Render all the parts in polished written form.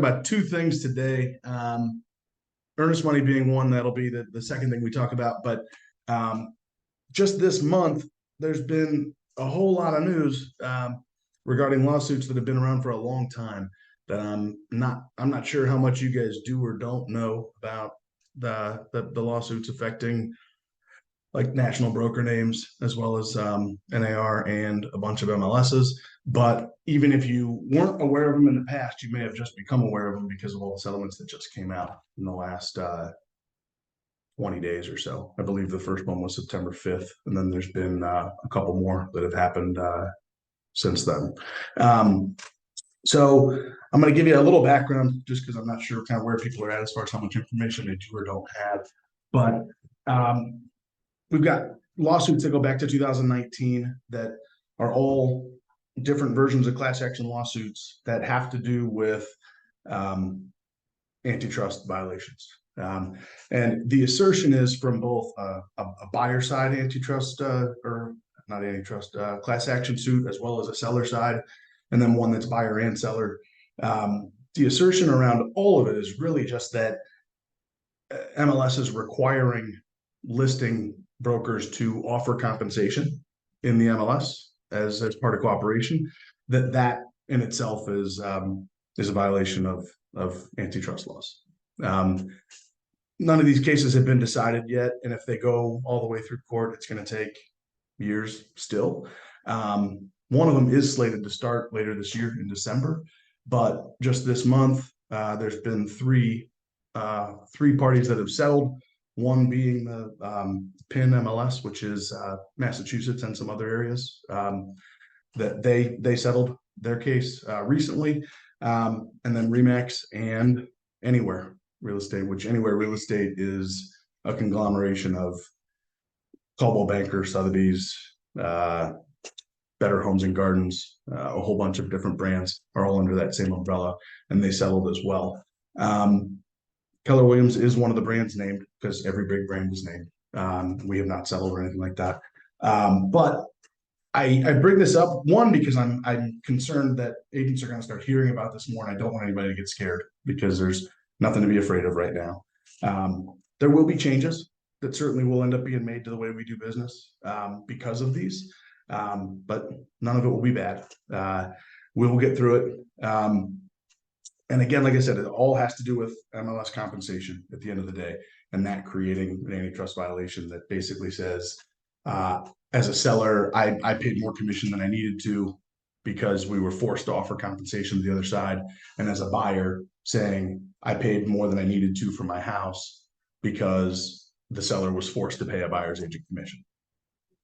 About two things today. Earnest Money being one, that'll be the second thing we talk about. But just this month, there's been a whole lot of news regarding lawsuits that have been around for a long time that I'm not sure how much you guys do or don't know about the lawsuits affecting like national broker names as well as NAR and a bunch of MLSs. But even if you weren't aware of them in the past, you may have just become aware of them because of all the settlements that just came out in the last 20 days or so. I believe the first one was September 5th, and then there's been a couple more that have happened since then. So I'm going to give you a little background just because I'm not sure kind of where people are at as far as how much information they do or don't have. But we've got lawsuits that go back to 2019 that are all different versions of class action lawsuits that have to do with antitrust violations. And the assertion is from both a buyer side antitrust or not antitrust class action suit, as well as a seller side, and then one that's buyer and seller. The assertion around all of it is really just that MLS is requiring listing brokers to offer compensation in the MLS as part of cooperation. That in itself is a violation of antitrust laws. None of these cases have been decided yet, and if they go all the way through court, it's going to take years still. One of them is slated to start later this year in December, but just this month, there's been three parties that have settled. One being the PIN MLS, which is Massachusetts and some other areas, that they settled their case recently, and then Remax and Anywhere Real Estate, which Anywhere Real Estate is a conglomeration of Coldwell Banker, Sotheby's, Better Homes and Gardens, a whole bunch of different brands are all under that same umbrella, and they settled as well. Keller Williams is one of the brands named because every big brand is named. We have not settled or anything like that. But I bring this up, one, because I'm concerned that agents are going to start hearing about this more, and I don't want anybody to get scared because there's nothing to be afraid of right now. There will be changes that certainly will end up being made to the way we do business because of these, but none of it will be bad. We will get through it. And again, like I said, it all has to do with MLS compensation at the end of the day, and that creating an antitrust violation that basically says, as a seller, I paid more commission than I needed to because we were forced to offer compensation to the other side. And as a buyer, saying I paid more than I needed to for my house because the seller was forced to pay a buyer's agent commission.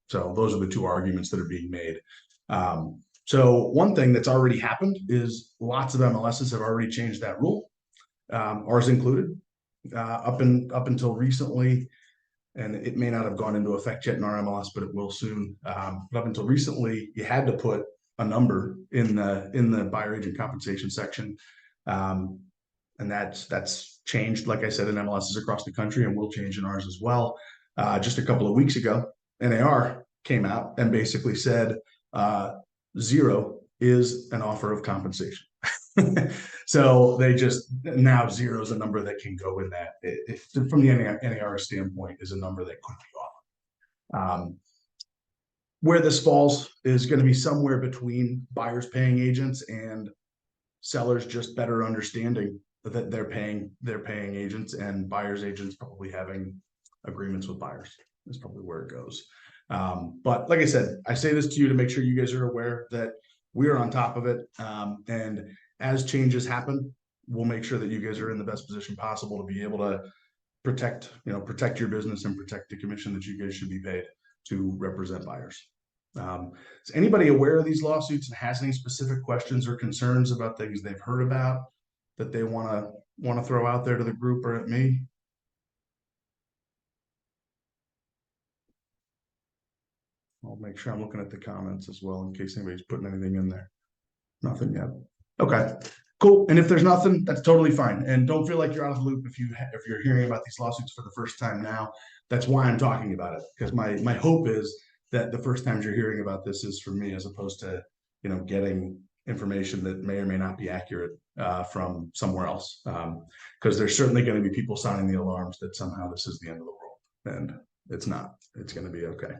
So those are the two arguments that are being made. So one thing that's already happened is lots of MLSs have already changed that rule, ours included, up until recently, and it may not have gone into effect yet in our MLS, but it will soon. But up until recently, you had to put a number in the buyer agent compensation section, and that's changed, like I said, in MLSs across the country, and will change in ours as well. Just a couple of weeks ago, NAR came out and basically said, 0 is an offer of compensation. So they just, now 0 is a number that can go in that. From the NAR standpoint, is a number that could be offered. Where this falls is going to be somewhere between buyers paying agents and sellers just better understanding that they're paying agents, and buyers agents probably having agreements with buyers is probably where it goes. But like I said, I say this to you to make sure you guys are aware that we are on top of it. And as changes happen, we'll make sure that you guys are in the best position possible to be able to protect your business and protect the commission that you guys should be paid to represent buyers. Is anybody aware of these lawsuits and has any specific questions or concerns about things they've heard about that they want to throw out there to the group or at me? I'll make sure I'm looking at the comments as well in case anybody's putting anything in there. Nothing yet. Okay, cool. And if there's nothing, that's totally fine. And don't feel like you're out of the loop if you're hearing about these lawsuits for the first time now. That's why I'm talking about it, because my hope is that the first times you're hearing about this is from me, as opposed to getting information that may or may not be accurate from somewhere else, because there's certainly going to be people sounding the alarms that somehow this is the end of the world, and it's not. It's going to be okay.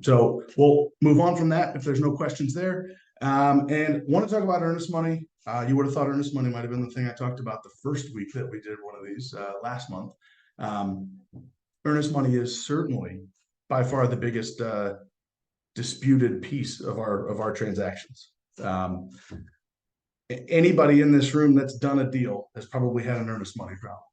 So we'll move on from that if there's no questions there. And want to talk about Earnest Money. You would have thought Earnest Money might have been the thing I talked about the first week that we did one of these last month. Earnest Money is certainly by far the biggest disputed piece of our transactions. Anybody in this room that's done a deal has probably had an Earnest Money problem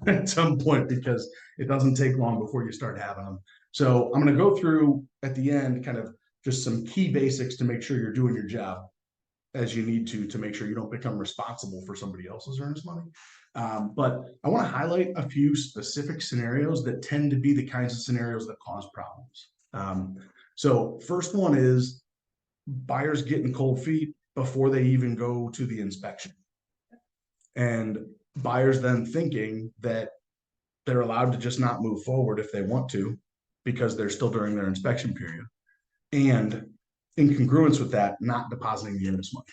at some point, because it doesn't take long before you start having them. So I'm going to go through at the end kind of just some key basics to make sure you're doing your job as you need to make sure you don't become responsible for somebody else's Earnest Money. But I want to highlight a few specific scenarios that tend to be the kinds of scenarios that cause problems. So first one is buyers getting cold feet before they even go to the inspection. And buyers then thinking that they're allowed to just not move forward if they want to, because they're still during their inspection period. And in congruence with that, not depositing the earnest money.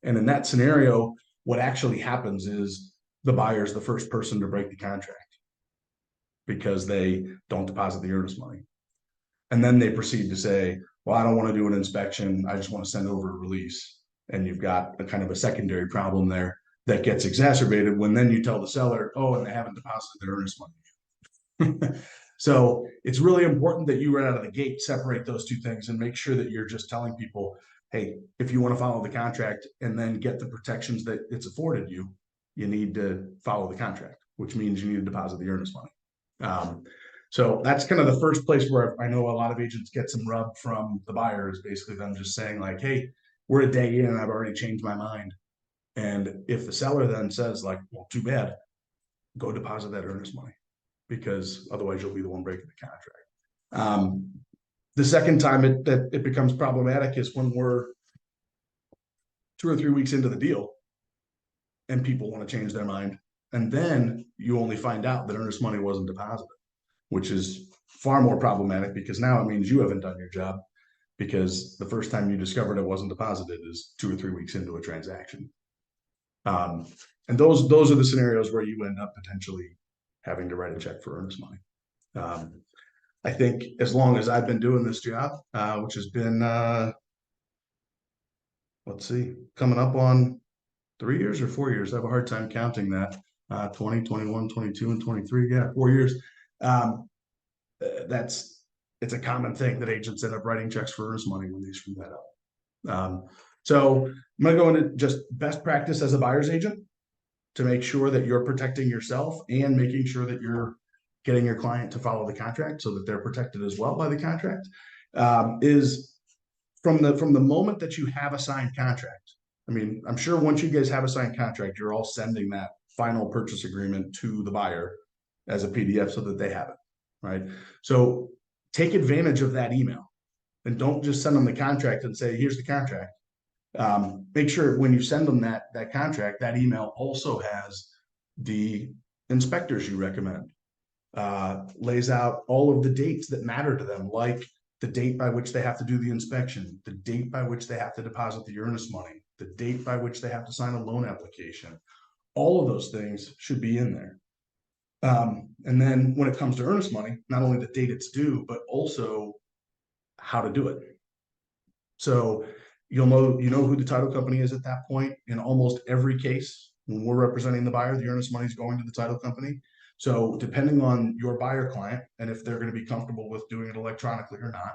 And in that scenario, what actually happens is the buyer is the first person to break the contract because they don't deposit the earnest money. And then they proceed to say, well, I don't want to do an inspection. I just want to send over a release. And you've got a kind of a secondary problem there that gets exacerbated when then you tell the seller, oh, and they haven't deposited their earnest money. So it's really important that you right out of the gate separate those two things and make sure that you're just telling people, hey, if you want to follow the contract and then get the protections that it's afforded you, you need to follow the contract, which means you need to deposit the earnest money. So that's kind of the first place where I know a lot of agents get some rub from the buyer, is basically them just saying like, hey, we're a day in and I've already changed my mind. And if the seller then says like, well, too bad, go deposit that earnest money, because otherwise you'll be the one breaking the contract. The second time it becomes problematic is when we're 2 or 3 weeks into the deal and people want to change their mind. And then you only find out that earnest money wasn't deposited, which is far more problematic, because now it means you haven't done your job, because the first time you discovered it wasn't deposited is 2 or 3 weeks into a transaction. And those are the scenarios where you end up potentially having to write a check for earnest money. I think as long as I've been doing this job, which has been, let's see, coming up on 3 years or 4 years. I have a hard time counting that. 20, 21, 22, and 23. Yeah, 4 years. It's a common thing that agents end up writing checks for earnest money when they screw that up. So I'm going to go into just best practice as a buyer's agent to make sure that you're protecting yourself and making sure that you're getting your client to follow the contract so that they're protected as well by the contract. Is from the moment that you have a signed contract. I mean, I'm sure once you guys have a signed contract, you're all sending that final purchase agreement to the buyer as a PDF so that they have it, right? So take advantage of that email, and don't just send them the contract and say, here's the contract. Make sure when you send them that contract, that email also has the inspectors you recommend, lays out all of the dates that matter to them, like the date by which they have to do the inspection, the date by which they have to deposit the earnest money, the date by which they have to sign a loan application. All of those things should be in there. And then when it comes to earnest money, not only the date it's due, but also how to do it. So you know who the title company is at that point. In almost every case, when we're representing the buyer, the earnest money is going to the title company. So depending on your buyer client and if they're going to be comfortable with doing it electronically or not,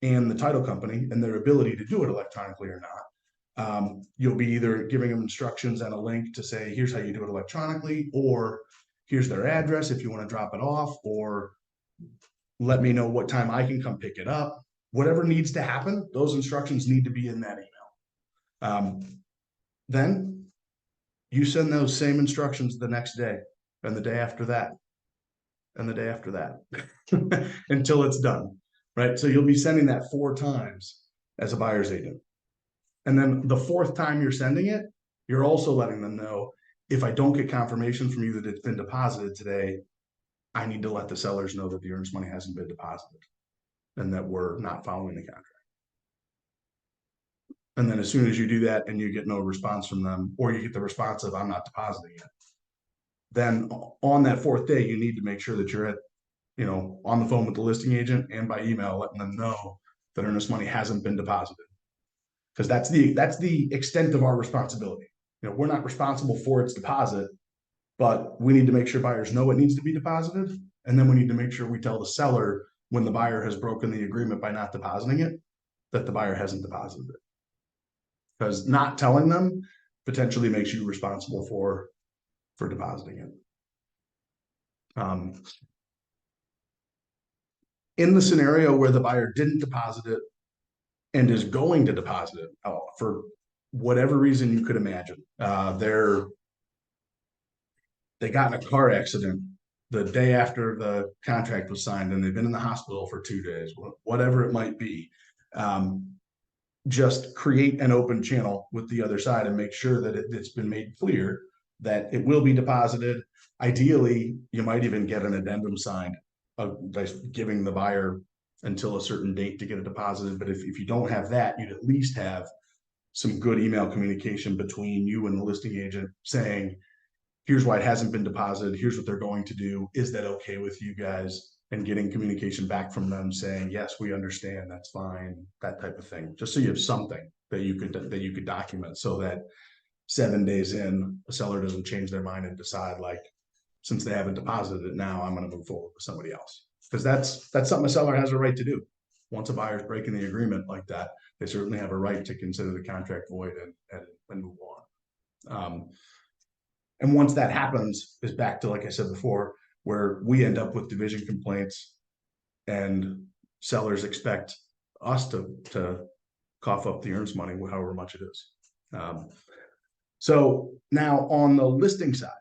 and the title company and their ability to do it electronically or not, you'll be either giving them instructions and a link to say, here's how you do it electronically, or here's their address if you want to drop it off, or let me know what time I can come pick it up. Whatever needs to happen, those instructions need to be in that email. Then you send those same instructions the next day, and the day after that, and the day after that, until it's done, right? So you'll be sending that 4 times as a buyer's agent. And then the 4th time you're sending it, you're also letting them know, if I don't get confirmation from you that it's been deposited today, I need to let the sellers know that the earnest money hasn't been deposited and that we're not following the contract. And then as soon as you do that and you get no response from them, or you get the response of I'm not depositing it, then on that fourth day, you need to make sure that you're at, on the phone with the listing agent and by email, letting them know that earnest money hasn't been deposited. Because that's the extent of our responsibility. We're not responsible for its deposit, but we need to make sure buyers know it needs to be deposited. And then we need to make sure we tell the seller when the buyer has broken the agreement by not depositing it, that the buyer hasn't deposited it. Because not telling them potentially makes you responsible for depositing it. In the scenario where the buyer didn't deposit it and is going to deposit it for whatever reason you could imagine, they got in a car accident the day after the contract was signed and they've been in the hospital for 2 days, whatever it might be, just create an open channel with the other side and make sure that it's been made clear that it will be deposited. Ideally, you might even get an addendum signed giving the buyer until a certain date to get it deposited. But if you don't have that, you'd at least have some good email communication between you and the listing agent saying, here's why it hasn't been deposited. Here's what they're going to do. Is that okay with you guys? And getting communication back from them saying, yes, we understand, that's fine, that type of thing. Just so you have something that you could document, so that 7 days in, a seller doesn't change their mind and decide, like, since they haven't deposited it now, I'm going to move forward with somebody else. Because that's something a seller has a right to do. Once a buyer's breaking the agreement like that, they certainly have a right to consider the contract void and move on. And once that happens, is back to, like I said before, where we end up with division complaints and sellers expect us to cough up the earnest money, however much it is. So now on the listing side,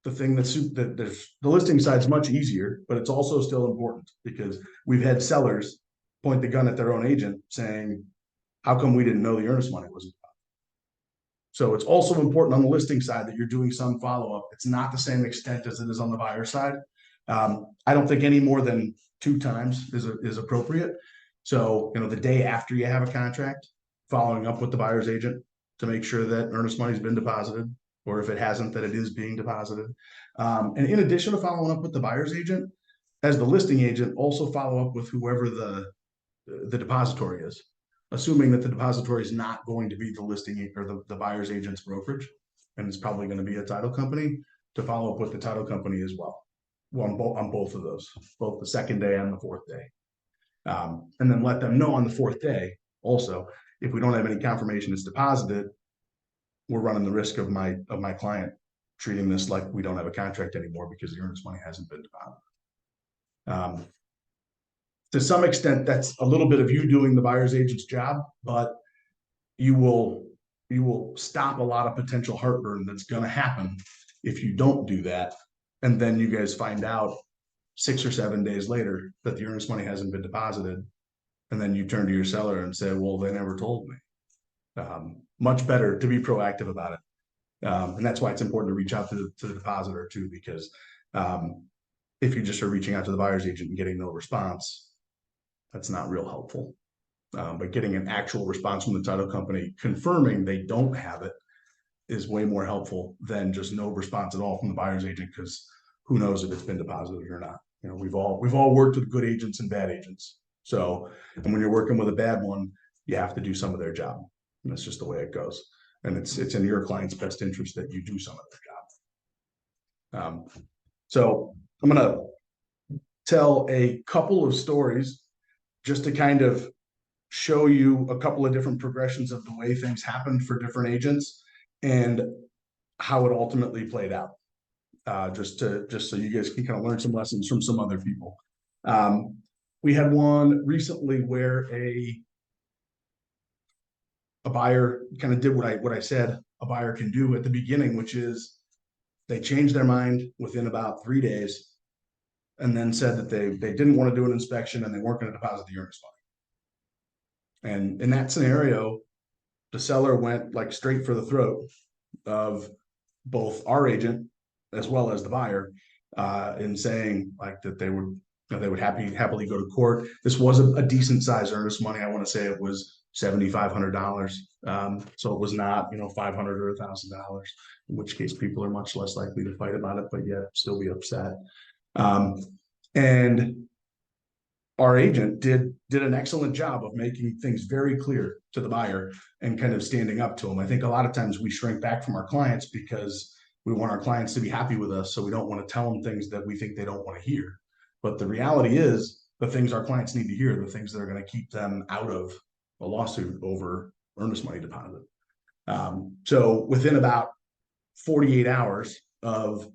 the thing the listing side is much easier, but it's also still important because we've had sellers point the gun at their own agent saying, how come we didn't know the earnest money wasn't? So it's also important on the listing side that you're doing some follow-up. It's not the same extent as it is on the buyer side. I don't think any more than 2 times is appropriate. So, the day after you have a contract, following up with the buyer's agent to make sure that earnest money's been deposited, or if it hasn't, that it is being deposited. And in addition to following up with the buyer's agent, as the listing agent, also follow up with whoever the depository is, assuming that the depository is not going to be the listing or the buyer's agent's brokerage, and it's probably going to be a title company, to follow up with the title company as well. On both of those, both the second day and the fourth day. And then let them know on the fourth day also, if we don't have any confirmation it's deposited, we're running the risk of my client treating this like we don't have a contract anymore because the earnest money hasn't been deposited. To some extent, that's a little bit of you doing the buyer's agent's job, but you will stop a lot of potential heartburn that's going to happen if you don't do that. And then you guys find out 6 or 7 days later that the earnest money hasn't been deposited. And then you turn to your seller and say, well, they never told me. Much better to be proactive about it. And that's why it's important to reach out to the depositor too, because if you just are reaching out to the buyer's agent and getting no response, that's not real helpful. But getting an actual response from the title company confirming they don't have it is way more helpful than just no response at all from the buyer's agent, because who knows if it's been deposited or not. We've all worked with good agents and bad agents. So, and when you're working with a bad one, you have to do some of their job. And that's just the way it goes. And it's in your client's best interest that you do some of their job. So I'm going to tell a couple of stories just to kind of show you a couple of different progressions of the way things happened for different agents and how it ultimately played out. Just so you guys can kind of learn some lessons from some other people. We had one recently where a buyer kind of did what I said a buyer can do at the beginning, which is they changed their mind within about 3 days and then said that they didn't want to do an inspection and they weren't going to deposit the earnest money. And in that scenario, the seller went like straight for the throat of both our agent as well as the buyer, in saying like that they would happily go to court. This was a decent size earnest money. I want to say it was $7,500. So it was not, you know, $500 or $1,000, in which case people are much less likely to fight about it, but yet still be upset. And our agent did an excellent job of making things very clear to the buyer and kind of standing up to them. I think a lot of times we shrink back from our clients because we want our clients to be happy with us, so we don't want to tell them things that we think they don't want to hear. But the reality is, the things our clients need to hear, the things that are going to keep them out of a lawsuit over earnest money deposit. So within about 48 hours of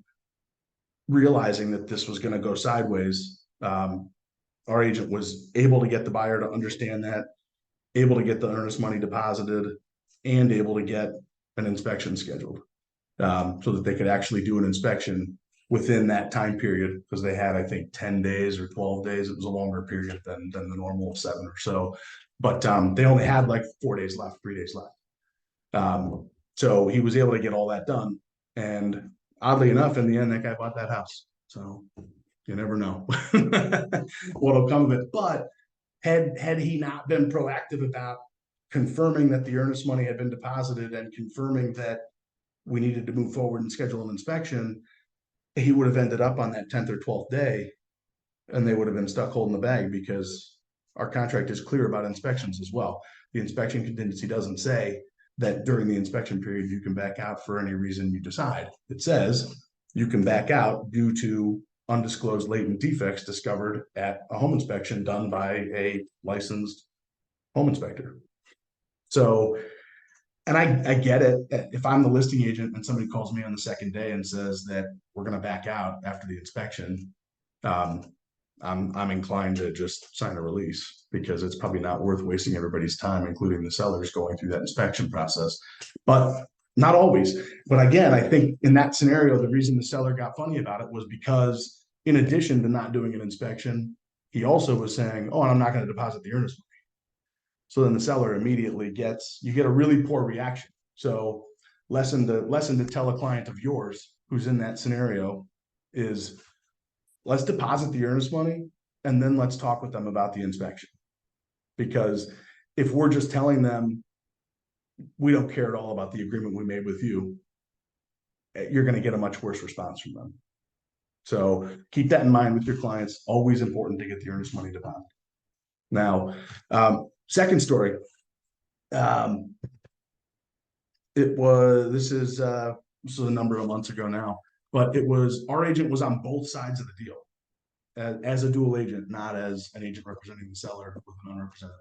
realizing that this was going to go sideways, our agent was able to get the buyer to understand that, able to get the earnest money deposited, and able to get an inspection scheduled, so that they could actually do an inspection within that time period, because they had, I think, 10 days or 12 days. It was a longer period than the normal 7 or so. But they only had like 4 days left, 3 days left. So he was able to get all that done. And oddly enough, in the end, that guy bought that house. So you never know what'll come of it. But had he not been proactive about confirming that the earnest money had been deposited and confirming that we needed to move forward and schedule an inspection, he would have ended up on that 10th or 12th day, and they would have been stuck holding the bag, because our contract is clear about inspections as well. The inspection contingency doesn't say that during the inspection period you can back out for any reason you decide. It says you can back out due to undisclosed latent defects discovered at a home inspection done by a licensed home inspector. So, and I get it. If I'm the listing agent and somebody calls me on the second day and says that we're going to back out after the inspection, I'm inclined to just sign a release, because it's probably not worth wasting everybody's time, including the sellers, going through that inspection process. But not always. But again, I think in that scenario, the reason the seller got funny about it was because, in addition to not doing an inspection, he also was saying, oh, I'm not going to deposit the earnest money. So then the seller immediately you get a really poor reaction. So lesson to tell a client of yours who's in that scenario is, let's deposit the earnest money and then let's talk with them about the inspection. Because if we're just telling them we don't care at all about the agreement we made with you, you're going to get a much worse response from them. So keep that in mind with your clients. Always important to get the earnest money deposit. Now, second story. This is a number of months ago now, but our agent was on both sides of the deal as a dual agent, not as an agent representing the seller with an unrepresented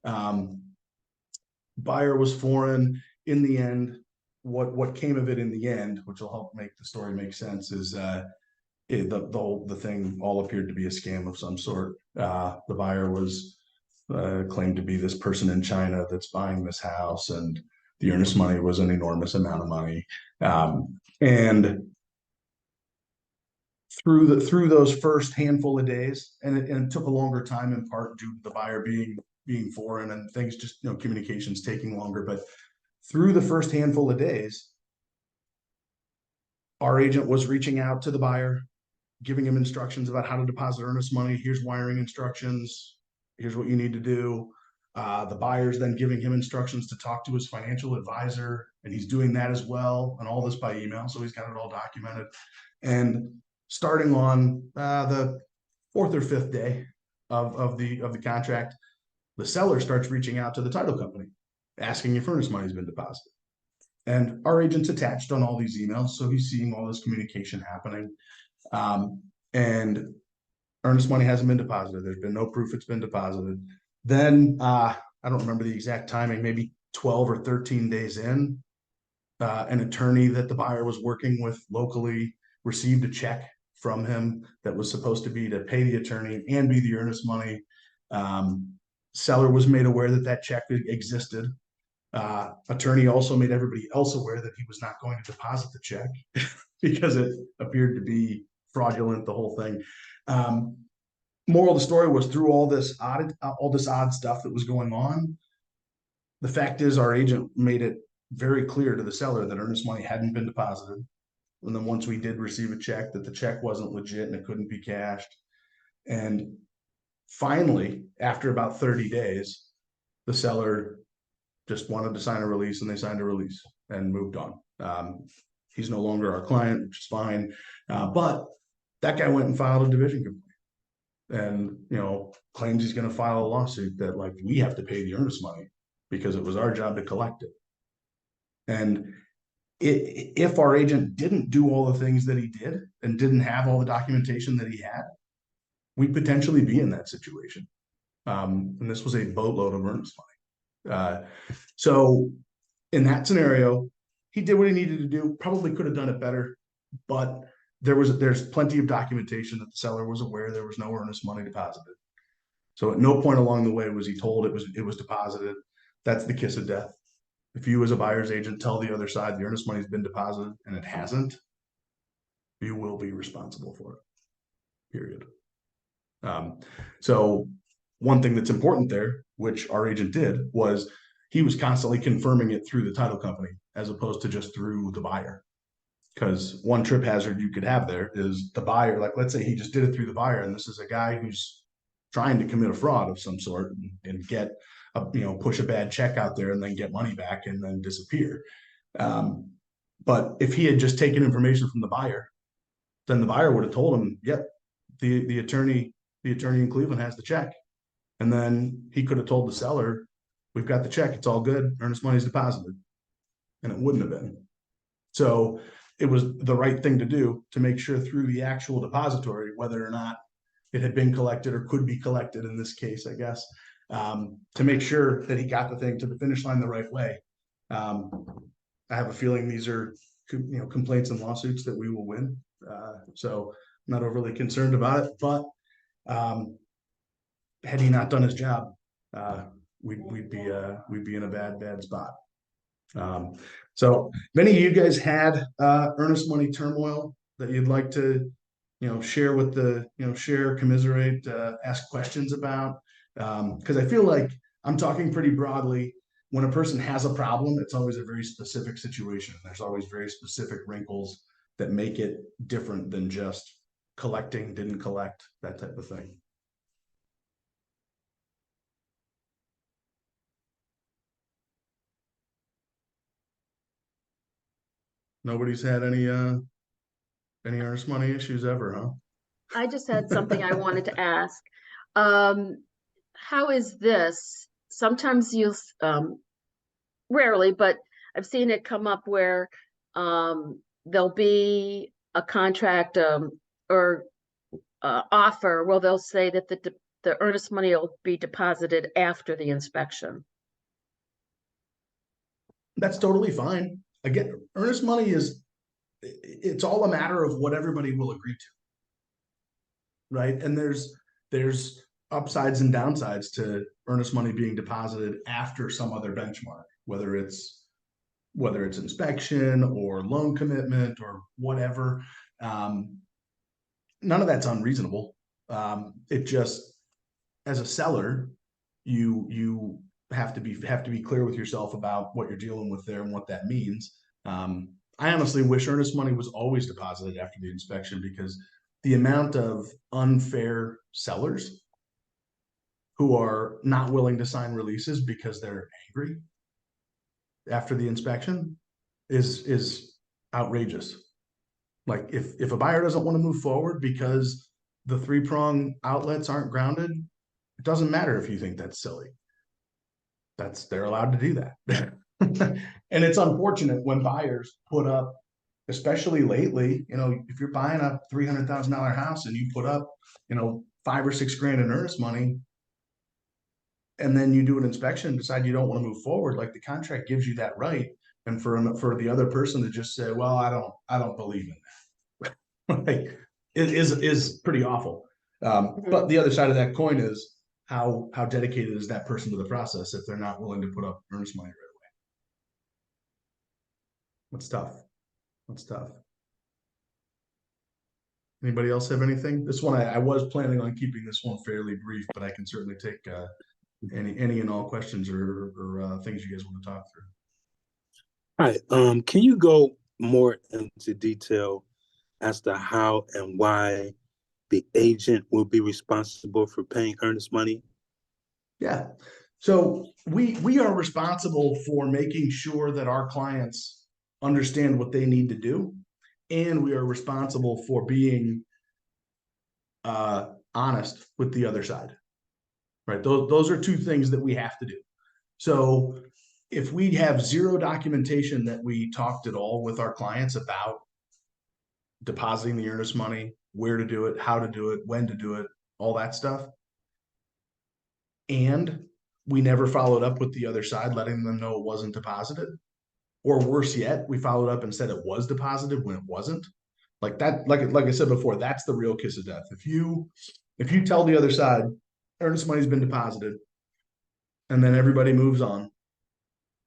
buyer. Buyer was foreign. In the end, what came of it in the end, which will help make the story make sense, is the thing all appeared to be a scam of some sort. The buyer was claimed to be this person in China that's buying this house, and the earnest money was an enormous amount of money. And through those first handful of days, and it took a longer time, in part due to the buyer being foreign and things, just, you know, communications taking longer. But through the first handful of days, our agent was reaching out to the buyer, giving him instructions about how to deposit earnest money. Here's wiring instructions. Here's what you need to do. The buyer's then giving him instructions to talk to his financial advisor, and he's doing that as well, and all this by email. So he's got it all documented. And starting on the 4th or 5th day of the contract, the seller starts reaching out to the title company, asking if earnest money's been deposited. And our agent's attached on all these emails, so he's seeing all this communication happening. And earnest money hasn't been deposited. There's been no proof it's been deposited. Then I don't remember the exact timing, maybe 12 or 13 days in, an attorney that the buyer was working with locally received a check from him that was supposed to be to pay the attorney and be the earnest money. Seller was made aware that check existed. Attorney also made everybody else aware that he was not going to deposit the check because it appeared to be fraudulent, the whole thing. Moral of the story was, through all this odd stuff that was going on, the fact is our agent made it very clear to the seller that earnest money hadn't been deposited. And then once we did receive a check, that the check wasn't legit and it couldn't be cashed. And finally, after about 30 days, The seller just wanted to sign a release, and they signed a release and moved on. He's no longer our client, which is fine. But that guy went and filed a division complaint, and claims he's going to file a lawsuit that like we have to pay the earnest money because it was our job to collect it. And if our agent didn't do all the things that he did and didn't have all the documentation that he had, we'd potentially be in that situation. And this was a boatload of earnest money. So in that scenario, he did what he needed to do, probably could have done it better, but there's plenty of documentation that the seller was aware there was no earnest money deposited. So at no point along the way was he told it was deposited. That's the kiss of death. If you as a buyer's agent tell the other side the earnest money's been deposited and it hasn't, you will be responsible for it, period. So one thing that's important there, which our agent did, was he was constantly confirming it through the title company as opposed to just through the buyer. Because one trip hazard you could have there is the buyer, like let's say he just did it through the buyer, and this is a guy who's trying to commit a fraud of some sort and get push a bad check out there and then get money back and then disappear. But if he had just taken information from the buyer, then the buyer would have told him, yep, the attorney in Cleveland has the check. And then he could have told the seller, we've got the check, it's all good, earnest money's deposited. And it wouldn't have been. So it was the right thing to do to make sure through the actual depository, whether or not it had been collected or could be collected in this case, I guess, to make sure that he got the thing to the finish line the right way. I have a feeling these are complaints and lawsuits that we will win. So I'm not overly concerned about it, but had he not done his job, we'd be in a bad spot. So if any of you guys had earnest money turmoil that you'd like to share with share, commiserate, ask questions about, because I feel like I'm talking pretty broadly. When a person has a problem, it's always a very specific situation. There's always very specific wrinkles that make it different than just collecting, didn't collect, that type of thing. Nobody's had any earnest money issues ever, huh? I just had something I wanted to ask. How is this? Sometimes you, rarely, but I've seen it come up where there'll be a contract or offer where they'll say that the earnest money will be deposited after the inspection. That's totally fine. Again, earnest money it's all a matter of what everybody will agree to. Right. And there's upsides and downsides to earnest money being deposited after some other benchmark, whether it's inspection or loan commitment or whatever. None of that's unreasonable. It just, as a seller, you have to be clear with yourself about what you're dealing with there and what that means. I honestly wish earnest money was always deposited after the inspection, because the amount of unfair sellers who are not willing to sign releases because they're angry after the inspection is outrageous. Like if a buyer doesn't want to move forward because the 3-prong outlets aren't grounded, it doesn't matter if you think that's silly. They're allowed to do that. And it's unfortunate when buyers put up, especially lately, if you're buying a $300,000 house and you put up, $5 or $6 grand in earnest money, and then you do an inspection and decide you don't want to move forward, like the contract gives you that right. And for the other person to just say, well, I don't believe in that, like it is pretty awful. But the other side of that coin is how dedicated is that person to the process if they're not willing to put up earnest money right away. That's tough. Anybody else have anything? This one, I was planning on keeping this one fairly brief, but I can certainly take any and all questions or things you guys want to talk through. All right. Can you go more into detail as to how and why the agent will be responsible for paying earnest money? Yeah. So we are responsible for making sure that our clients understand what they need to do, and we are responsible for being honest with the other side. Right? Those are two things that we have to do. So if we have zero documentation that we talked at all with our clients about depositing the earnest money, where to do it, how to do it, when to do it, all that stuff, and we never followed up with the other side, letting them know it wasn't deposited, or worse yet, we followed up and said it was deposited when it wasn't. Like that, like I said before, that's the real kiss of death. If you tell the other side earnest money's been deposited, and then everybody moves on,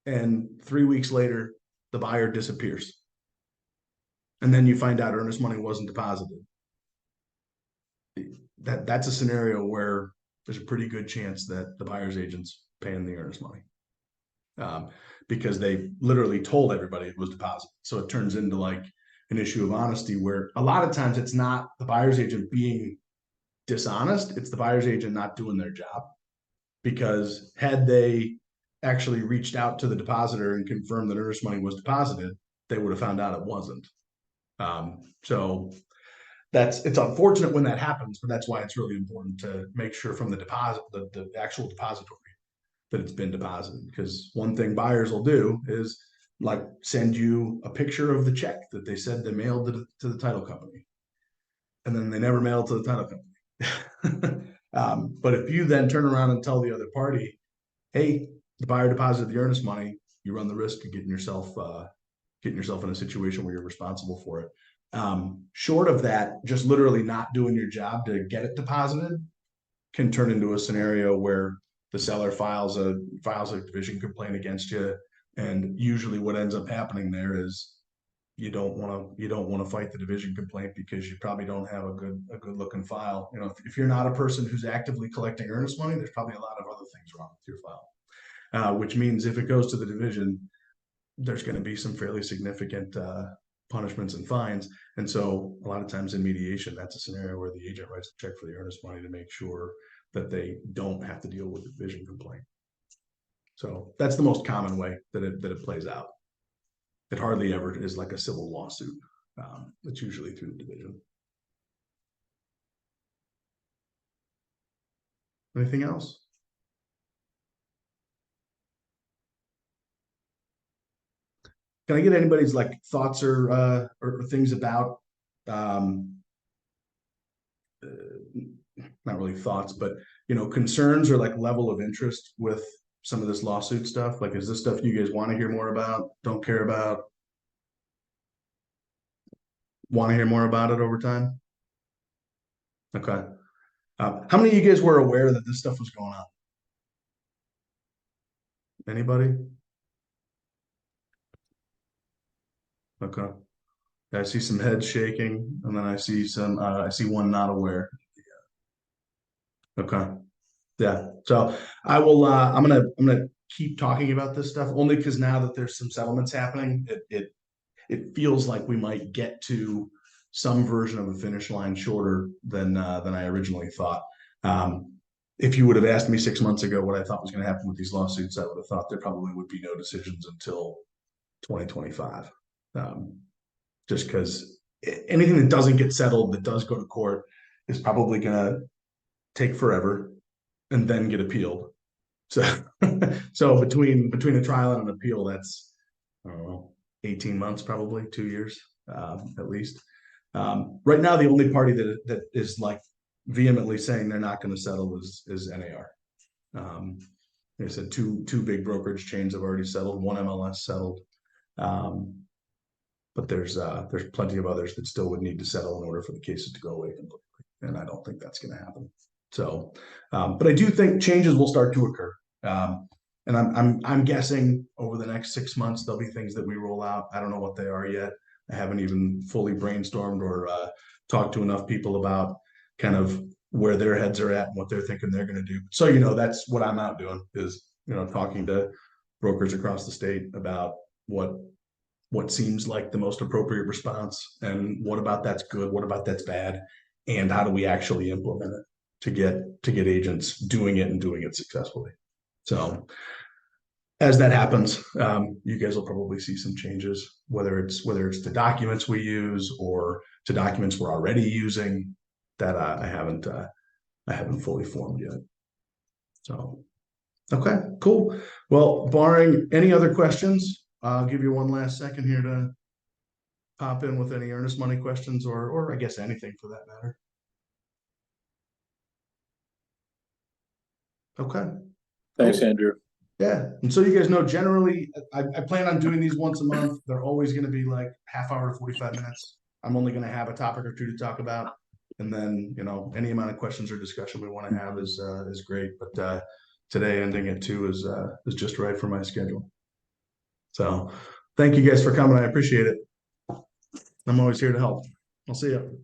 and 3 weeks later the buyer disappears, and then you find out earnest money wasn't deposited, that's a scenario where there's a pretty good chance that the buyer's agent's paying the earnest money, because they literally told everybody it was deposited. So it turns into like an issue of honesty, where a lot of times it's not the buyer's agent being dishonest, it's the buyer's agent not doing their job. Because had they actually reached out to the depositor and confirmed that earnest money was deposited, they would have found out it wasn't. So it's unfortunate when that happens, but that's why it's really important to make sure from the deposit, the actual depository, that it's been deposited. Because one thing buyers will do is like send you a picture of the check that they said they mailed to the title company, and then they never mailed to the title company. But if you then turn around and tell the other party, hey, the buyer deposited the earnest money, you run the risk of getting yourself in a situation where you're responsible for it. Short of that, just literally not doing your job to get it deposited can turn into a scenario where the seller files a division complaint against you. And usually what ends up happening there is you don't want to fight the division complaint, because you probably don't have a good looking file. You know, if you're not a person who's actively collecting earnest money, there's probably a lot of other things wrong with your file, which means if it goes to the division, there's going to be some fairly significant punishments and fines. And so a lot of times in mediation, that's a scenario where the agent writes a check for the earnest money to make sure that they don't have to deal with the division complaint. So that's the most common way that it plays out. It hardly ever is like a civil lawsuit. It's usually through the division. Anything else? Can I get anybody's like thoughts or things about not really thoughts, but concerns or like level of interest with some of this lawsuit stuff? Like, is this stuff you guys want to hear more about, don't care about, want to hear more about it over time? Okay. How many of you guys were aware that this stuff was going on? Anybody? Okay. I see some heads shaking, and then I see one not aware. Okay. Yeah. So I will, I'm gonna keep talking about this stuff, only because now that there's some settlements happening, it feels like we might get to some version of a finish line shorter than I originally thought. If you would have asked me 6 months ago what I thought was going to happen with these lawsuits, I would have thought there probably would be no decisions until 2025. Just because anything that doesn't get settled, that does go to court, is probably going to take forever and then get appealed. So, so between a trial and an appeal, that's, I don't know, 18 months, probably 2 years, at least. Right now, the only party that is like vehemently saying they're not going to settle is NAR. Like I said, two big brokerage chains have already settled. One MLS settled, but there's plenty of others that still would need to settle in order for the cases to go away completely, and I don't think that's going to happen. So, but I do think changes will start to occur. And I'm guessing over the next 6 months there'll be things that we roll out. I don't know what they are yet. I haven't even fully brainstormed or talked to enough people about kind of where their heads are at and what they're thinking they're going to do. So that's what I'm out doing, is talking to brokers across the state about what seems like the most appropriate response, and what about that's good, what about that's bad, and how do we actually implement it to get agents doing it and doing it successfully. So as that happens, you guys will probably see some changes, whether it's the documents we use or to documents we're already using that I haven't fully formed yet. So, okay, cool. Well, barring any other questions, I'll give you one last second here to pop in with any Earnest Money questions or I guess anything for that matter. Okay. Thanks, Cool. Andrew. Yeah, and so you guys know, generally, I plan on doing these once a month. They're always going to be like half hour to 45 minutes. I'm only going to have a topic or two to talk about, and then any amount of questions or discussion we want to have is great. But today ending at 2 is just right for my schedule. So thank you guys for coming. I appreciate it. I'm always here to help. I'll see you.